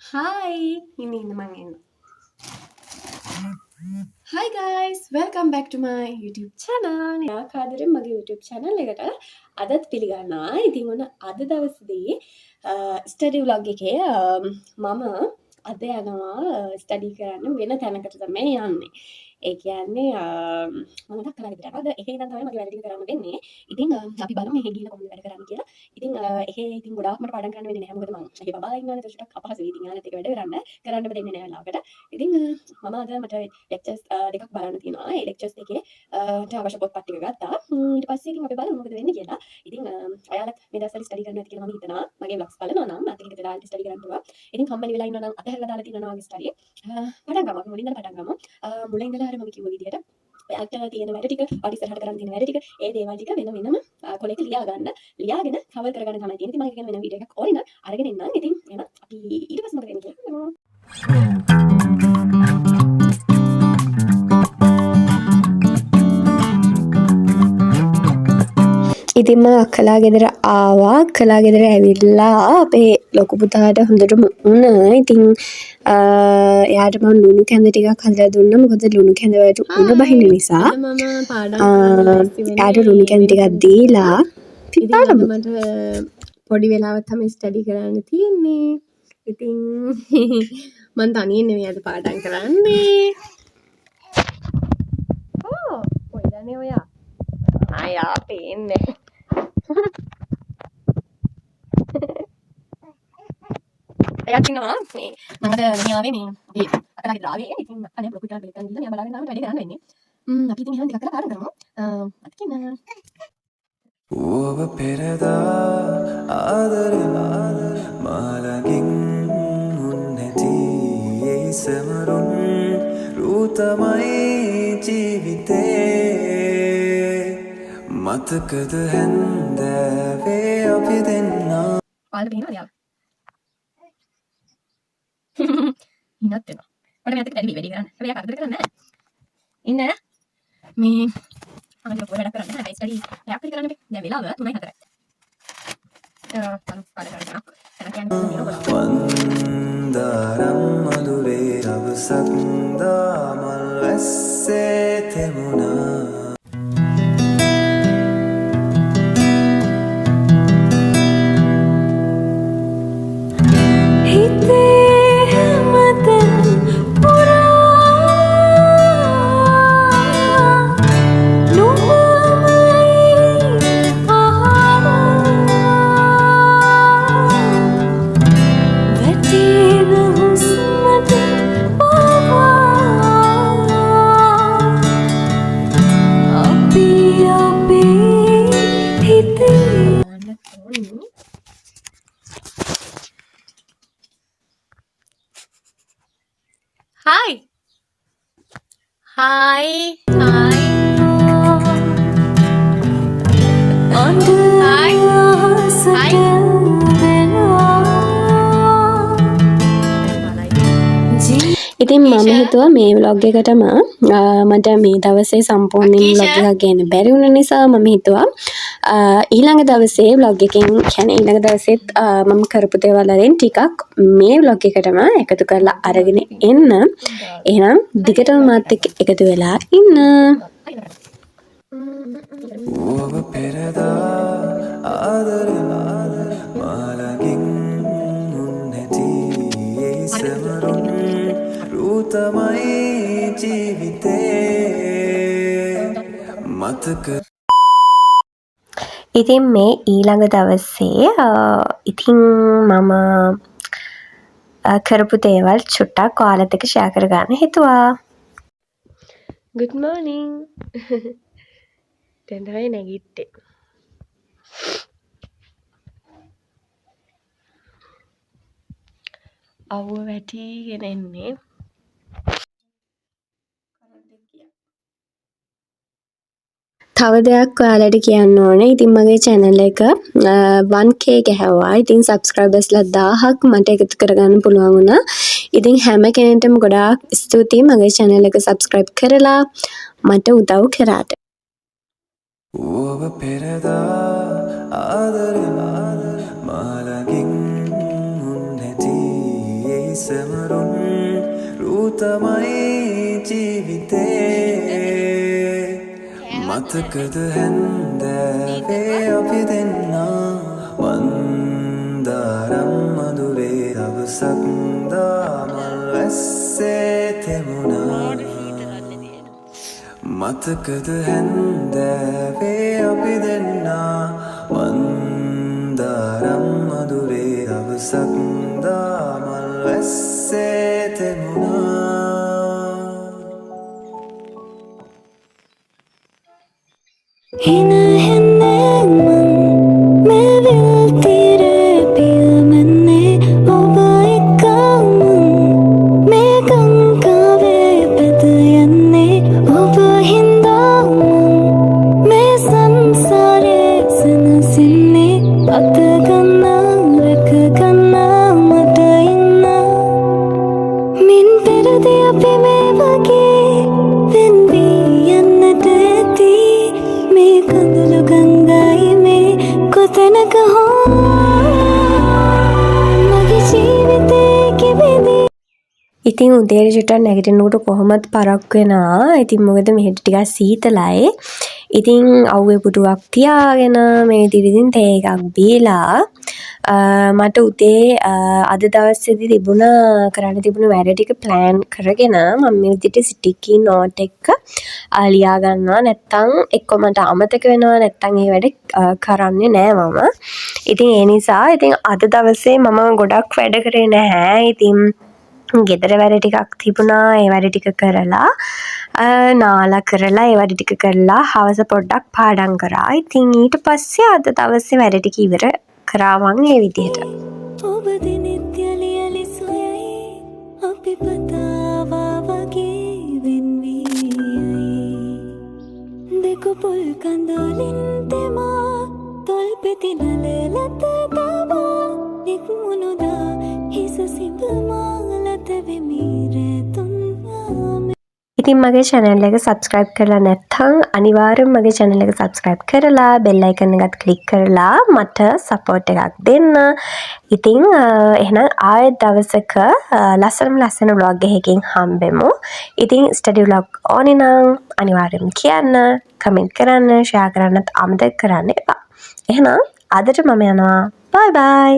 Hi, ini namangin. Hi guys, welcome back to my YouTube channel. කාදරෙන් මගේ YouTube channel එකට අදත් පිළිගන්නවා. ඉතින් ඔන්න අද දවසේදී ස්ටඩි vlog එකේ මම අද යනවා ස්ටඩි කරන්න වෙන තැනකට තමයි යන්නේ. ඒ කියන්නේ මම දක්කලා විතරක්. අද එහෙ ඉඳන් තමයි මගේ වැඩ ටික කරන්න වෙන්නේ. ඉතින් අපි බලමු එහෙ ගිහලා කොහොමද වැඩ කරන්න කියලා. ඉතින් එහෙ ඉතින් ගොඩාක් මට පාඩම් කරන්න වෙන්නේ නැහැ. මොකද මම එහෙ බබාලා ඉන්නවනේ. ඒක ටිකක් අපහසුයි. ඉතින් යාළුවත් එක්ක වැඩ කරන්න දෙන්නේ නැහැ ලාකට. ඉතින් මම අද මට ලෙක්චර්ස් දෙකක් බලන්න තියෙනවා. ඒ ලෙක්චර්ස් දෙකේ ට අවශ්‍ය පොත්පත් ටික ගත්තා. ඊට පස්සේ ඉතින් අපි බලමු මොකද වෙන්නේ කියලා. ඉතින් ඔයාලත් මේ දවස්වල ස්ටඩි කරනවා ඇති කියලා මම හිතනවා. මගේ vlogs බලනවා නම් අත ටික වෙලා ස්ටඩි කරන්න පුළුවන්. ඉතින් කම්මැලි වෙලා ඉන්නවා නම් අතහැරලා දාලා තියෙනවා වගේ ස්ටඩි. පටන් ගමු. අපි මුලින් ඉඳලා පටන් ගමු. මුලින් ඉඳලා හරි මම කිව්ව විදියට ඔයාලට තියෙන වැඩ ටික, ඔයාලට ඉස්සරහට කරන්න තියෙන වැඩ ටික, ඒ දේවල් ටික වෙනම කොලයක ලියා ගන්න. ලියාගෙන කවර් කරගන්න තමයි තියෙන්නේ. ඉතින් මම කියන වෙන වීඩියෝ එකක් ඕනේ නම් අරගෙන එන්නම්. ඉතින් එහෙනම් අපි ඊට පස්සේ මොකද වෙන්නේ කියලා බලමු. ඉතින් මම අක්කලා ගෙදර ආවා. අක්කලා ගෙදර ඇවිල්ලා අපේ ලොකු පුතාට හොඳටම උණා. ඉතින් එයාට මම ලුණු කැඳ ටිකක් හදලා දුන්නා. මොකද ලුණු කැඳ වලට උණ බහින නිසා. එයාට ලුණු කැඳ ටිකක් දීලා ඉතින් මට පොඩි වෙලාවක් තමයි ස්ටඩි කරන්න තියෙන්නේ. ඉතින් මම තනියෙන් නෙමෙයි අද පාඩම් කරන්නේ. කොයිදනේ ඔයා? ආයා පේන්නේ. එයා කියනවා මේ මම මේ ආවේ මේ අකලාගේ ඩ්‍රාවේ ඉතින් අනේ බ්ලොග් එකක් දෙකක් දීලා මෙයා බලාගෙන ආවම වැඩි කරන්න වෙන්නේ. අපි ඉතින් එහෙනම් ටිකක් කරලා පාඩම් කරමු. අත කියන ඔබ පෙරදා ආදරෙන් මාලකින් මුන්නැති ඒ සමරුන් රූතමයි ජීවිතේ මතකද හැන්දෑවේ අපි දෙන්නා ඔයාලා පේනවද යාළුවා? ඉන්නත් වෙනවා. මට මෙයාට වැඩි වැඩි කරන්න. හැබැයි යා කරදර කරන්නේ නැහැ. ඉන්න මේ අනේ ලොකු වැඩක් කරන්නේ නැහැ. ස්ටඩි එකක් කරන්න බෑ. දැන් වෙලාව 3:04යි. වන්දාරම් මధుරේ අවසක් දාමල් වැස්සේ තෙමුණා Hi. Hi. Hi. Hi. Hi. ඉතින් මම හිතුවා මේ vlog එකටම මට මේ දවසේ සම්පූර්ණයෙන් vlog එකක් ගන්න බැරි වුණ නිසා මම හිතුවා ඊළඟ දවසේ vlog එකෙන් කියන්නේ ඊළඟ දවසෙත් මම කරපු දේවල් වලින් ටිකක් මේ vlog එකටම එකතු කරලා අරගෙන එන්න. එහෙනම් දිගටම මාත් එක්ක එකතු වෙලා ඉන්න. ඔබ පෙරදා ආදරෙන් මාලකින් මුන්නැති ඒ සමරුන් රූතමයි ජීවිතේ මතක ඉතින් මේ ඊළඟ දවසේ ඉතින් මම කරපු දේවල් චුට්ටක් ඔයාලත් එක්ක ෂෙයා කරගන්න හිතුවා. Good morning. දැන් තමයි නැගිට්ටේ. අවුව වැටිගෙන එන්නේ. තව දෙයක් ඔයාලට කියන්න ඕනේ. ඉතින් මගේ channel එක 1k ගැහුවා. ඉතින් subscribersලා 1000ක් මට එකතු කරගන්න පුළුවන් වුණා. ඉතින් හැම කෙනෙක්ටම ගොඩාක් ස්තුතියි මගේ channel එක subscribe කරලා මට උදව් කරාට. ඔබ පෙරදා ආදරෙන් මාලකින් මුන්නැති ඒ සමරුන් රූතමයි ජීවිතේ මතකද හැන්දෑවේ අපි දෙන්නා වන්දාරම් මధుරේ දවසක් දාමල් වැස්සේ තෙමුණා මතකද හැන්දෑවේ අපි දෙන්නා වන්දාරම් මధుරේ දවසක් දාමල් වැස්සේ තෙමුණා Hina henneman मैं विल तेरे पिया मन्ने ओबा इकाmun मैं गंगावे पतयन्ने ओबा हिंदाmun मैं संसारे सनसिन्ने अतगन्ना रखगन्ना मत इन्ना मिन पेरदे अपे मैं वगे विन्वी यन्नट ඇති මේ කඳුළු ගංගායි මේ කොතැනක හෝ මගේ ජීවිතේ කිවිදී ඉතින් උදේට චුට්ටක් නැගිටිනකොට කොහොමද පරක් වෙනවා. ඉතින් මොකද මෙහෙට ටිකක් සීතලයි. ඉතින් අවුවේ පුටුවක් තියාගෙන මේ ඉතින් තේ එකක් බීලා මට උදේ අද දවසේදී කරන්න තිබුණ වැඩ ටික ප්ලෑන් කරගෙන මම මේ විදිහට ස්ටිකි නෝට් එක ලියා ගන්නවා. නැත්තම් එක්ක මට අමතක වෙනවා නැත්තම් ඒ වැඩ කරන්නේ නෑ මම. ඉතින් ඒ නිසා ඉතින් අද දවසේ මම ගොඩක් වැඩ කරේ නැහැ. ඉතින් ගෙදර වැඩ ටිකක් තිබුණා. ඒ වැඩ ටික කරලා නාලා කරලා ඒ වැඩ ටික කරලා හවස පොඩ්ඩක් පාඩම් කරා. ඉතින් ඊට පස්සේ අද දවසේ වැඩ ටික ඉවර කරා මං ඒ විදිහට. ඔබ දිනෙත් යලි යලි සොයයි අපි පතාවා වගේ වෙන්වී දෙකු පොල් කඳුලින් තෙමා තොල් පෙති නලලත තබා නික්මුණුදා හිස සිඹමා ලත වෙමි රැතුන් යාමේ ඉතින් මගේ channel එක subscribe කරලා නැත්නම් අනිවාර්යෙන්ම මගේ channel එක subscribe කරලා bell icon එකත් click කරලා මට support එකක් දෙන්න. ඉතින් එහෙනම් ආයෙත් දවසක ලස්සන vlog එකකින් හම්බෙමු. ඉතින් study vlog ඕනේ නම් අනිවාර්යෙන්ම කියන්න, comment කරන්න, share කරන්නත් අමතක කරන්න එපා. එහෙනම් අදට මම යනවා. bye bye.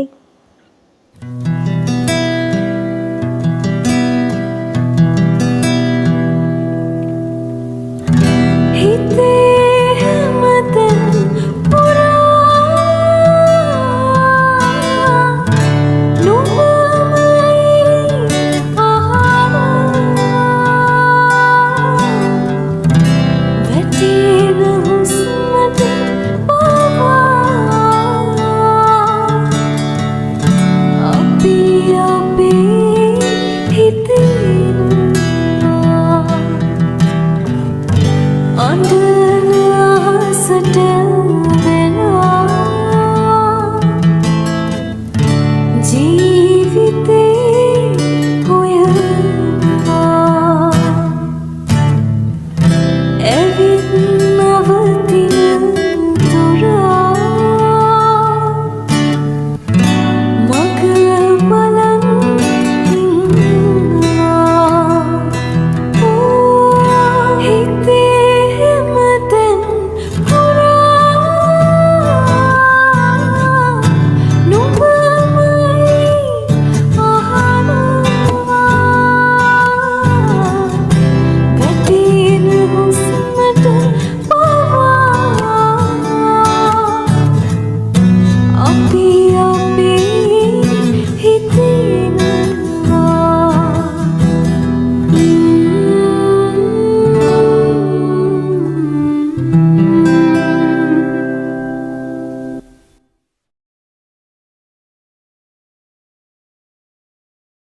හිතේ හැමතැන පුරා නුඹමයි වැටෙන හුස්මට අපි හිතේ අඳුර අහසට වෙනවා ජීවිතේ